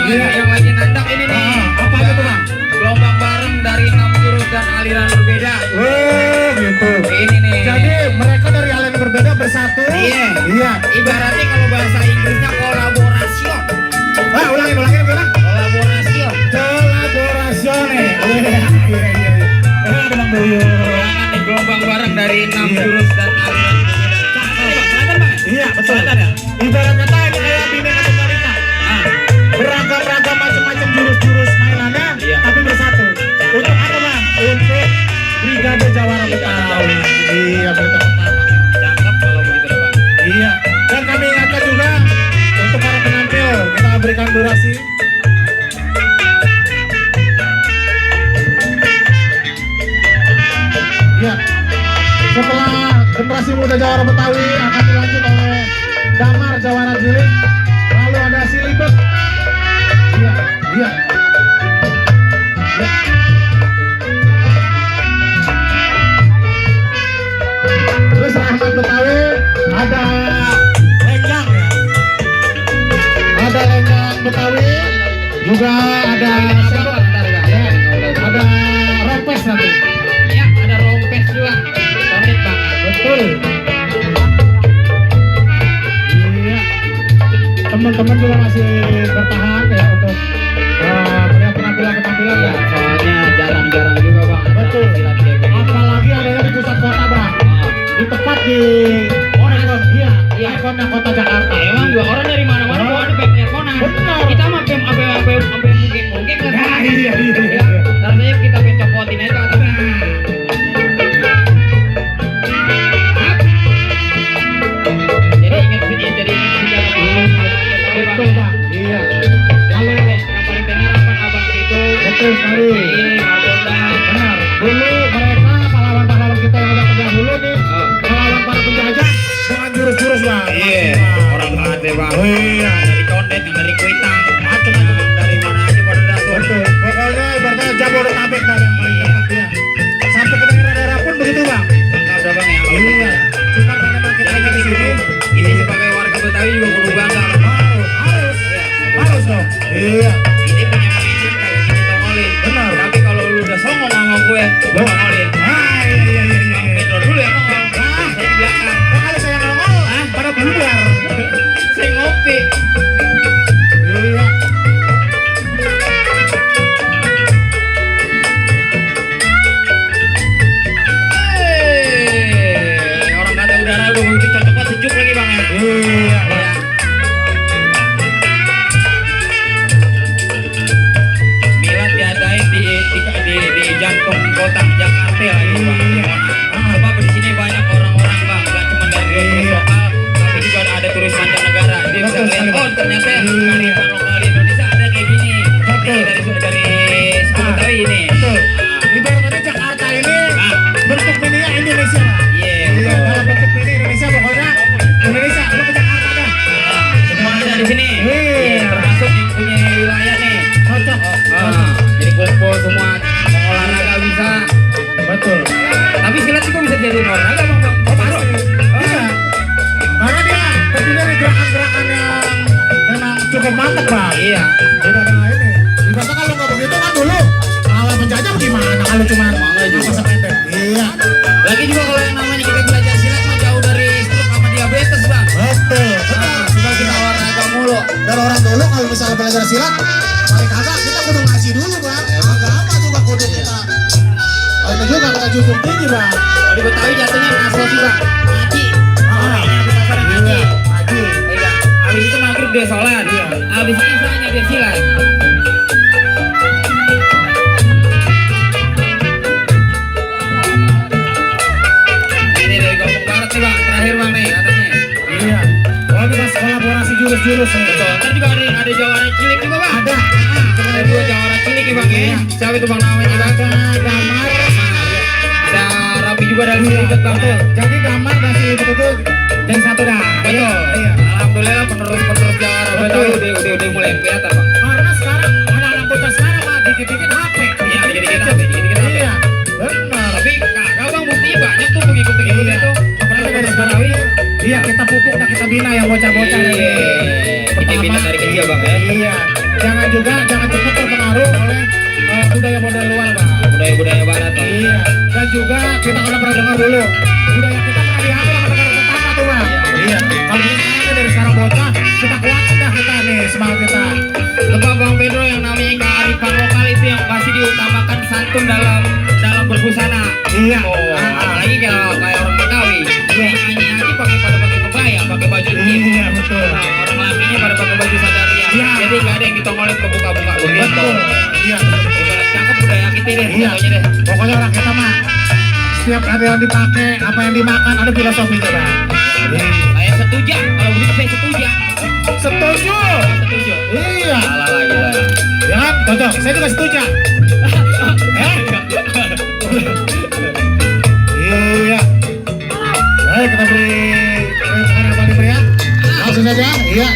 yang lagi nantang ini nih. Apa aja tuh bang? Gelombang bareng dari 6 jurus dan aliran berbeda. Oh gitu. Ini nih. Jadi mereka dari aliran berbeda bersatu. Iya. Iya. Ibaratnya kalau bahasa Inggrisnya kolaborasyon. Ulangin bilang. Kolaborasyon. Kolaborasione. Iya. Bang Boyo. Jangan nih gelombang bareng dari 6 jurus dan aliran berbeda. Kelihatan Bang? Iya betul. Kelihatan ya? Ibarat kata ini kayak bineka tunggal ika. Beragam-ragam macam-macam jurus-jurus mainannya, Iya. tapi bersatu. Untuk apa bang? Untuk Brigade Jawara Betawi. Iya berita pertama. Cakep kalau begitu Bang. Iya. Dan kami ingatkan juga untuk para penampil kita berikan durasi. Iya. Setelah generasi muda Jawara Betawi akan dilanjut oleh Damar Jawara Jilik, lalu ada Silibet. Iya, iya. Terus Rahmat Betawi ada Lenggang ya. Ada Lenggang Betawi, juga ada Sendok, ya. Ada Rompes nanti. Ya, ada rompes juga. Solid banget. Betul. Iya. Teman-teman juga masih bertahan ya untuk melihat penampilan-penampilan ya. Soalnya jarang-jarang juga Bang. ada Betul. silat kayak gini. Apalagi adanya di pusat kota bang. Di tepat di ikon, iya, Iya. ikonnya kota Jakarta. Emang juga orang dari mana-mana Oh. kok ada pemnya Conan. Benar. Kita mah pem apa mungkin kan. Ya, iya. Ya, karena kita pencopotin aja atau jadi ingat sejarah. Betul bang. Iya. Kalau yang paling tenar apa abang itu? Betul sekali. Ini Mabonda. Benar. Dulu mereka pahlawan-pahlawan kita yang udah terdahulu nih melawan para penjajah dengan jurus-jurus bang. Orang banget deh Bang. Oh iya. Dari condet, yang dari kuitang, macam-macam dari mana aja pada datang. Betul. Pokoknya ibaratnya Jabodetabek dah yang paling dekat ya. Sampai ke daerah-daerah pun begitu bang. Lengkap dah Bang ya. Iya. Cuma karena memang kita Jadi di sini ini sebagai warga Betawi juga perlu bangga. harus dong. Iya. Ini punya prinsip kalau kita tongolin. Benar. Tapi kalau lu udah songong sama gue tongolin. Ah iya. Bang Pedro dulu ya ngomong. Saya di belakang. Kalau saya ngomong, pada bubar. Saya ngopi. Iya. Orang kata udara udah begitu cocok banget sejuk lagi Bang ya. Iya. Iya. Milad diadain di jantung kota Jakarta lagi Bang. Sebab di sini banyak orang-orang Bang, gak cuma dari turis lokal, tapi juga ada turis mancanegara. Dia bisa lihat, oh ternyata kearifan lokal di Indonesia ada kayak gini. Nih dari suku Betawi ini. Betul. Ibaratnya Jakarta ini bentuk mininya Indonesia. Iya, Iya, betul. dalam bentuk mini Indonesia pokoknya Indonesia, lu ke Jakarta dah. Semua ada di sini. Iya. Termasuk yang punya wilayah nih. Cocok. Jadi kumpul semua, mau olahraga bisa. Betul. Tapi silat juga bisa jadi olahraga Bang. Oh, pasti. Iya. Karena dia terdiri dari gerakan-gerakan yang memang cukup mantap, Bang. Iya. Udah ada ini. Ibaratnya kalau nggak begitu kan dulu ala penjajah gimana kalau cuma Emangnya juga. sepeda. Iya. Lagi juga kalau yang namanya kita belajar silat mah jauh dari stroke sama diabetes Bang. Betul. Sudah kita olahraga mulu. Dan orang dulu kalau misalnya belajar silat, paling kagak kita kudu ngaji dulu, Bang. Agama juga kudu kita. Itu juga kita junjung tinggi, Bang. Kalau di Betawi jatuhnya ngaso sih Bang. Ngaji. Kayaknya di pasar ngaji. Ngaji. Iya. Habis itu maghrib dia sholat. Habis isanya dia silat. Ini dari Gombong Barat nih Bang. Terakhir Bang nih katanya. Iya. Kalau kita kolaborasi jurus-jurus ya. Betul. Ntar juga ada jawara cilik juga Bang. Ada. Ada dua jawara cilik nih Bang ya. Siapa itu Bang namanya Bang? Ada Damar. Ada Rapi juga dari Silibet Bang. Jadi Damar dan Silibet itu yang satu dah. Betul. Iya. Alhamdulillah penerus jawara Betawi udah mulai kelihatan Bang. Karena sekarang anak-anak bocah sekarang mah dikit-dikit HP. Iya, dikit-dikit HP, dikit-dikit HP. Iya. Benar. Tapi kagak Bang, buktinya banyak tuh pengikut-pengikut Iya. itu. Apalagi dari Betawi. Iya, kita pupuk dan kita bina yang bocah-bocah. Iya. Kita bina dari kecil Bang ya. Iya. Jangan juga dulu. Budaya kita pernah diambil sama negara tetangga tuh Pak. Iya. Kalau kita sekarang dari sekarang bocah, kita kuatin dah kita nih semangat kita. Lebah Bang Pedro yang namanya kearifan lokal itu yang pasti diutamakan santun dalam berbusana. Iya. Apalagi kalau kayak orang Betawi, nyanyi aja pakai kebaya, pakai baju ini. Iya betul. Orang lakinya pada pakai baju sadaria. Iya. Jadi nggak ada yang ditongolin ke buka-buka begitu. Betul. Iya. Cakep budaya kita deh, Iya. pokoknya deh. Pokoknya orang kita mah setiap ada yang dipakai, apa yang dimakan ada filosofinya Pak. Saya setuju, kalau begitu saya setuju. Setuju. Setuju. Iya. Salah lagi saya. Ya kan? Cocok. Saya juga setuju. Iya. Baik, kita beri tepuk tangan yang paling meriah. Langsung saja. Iya.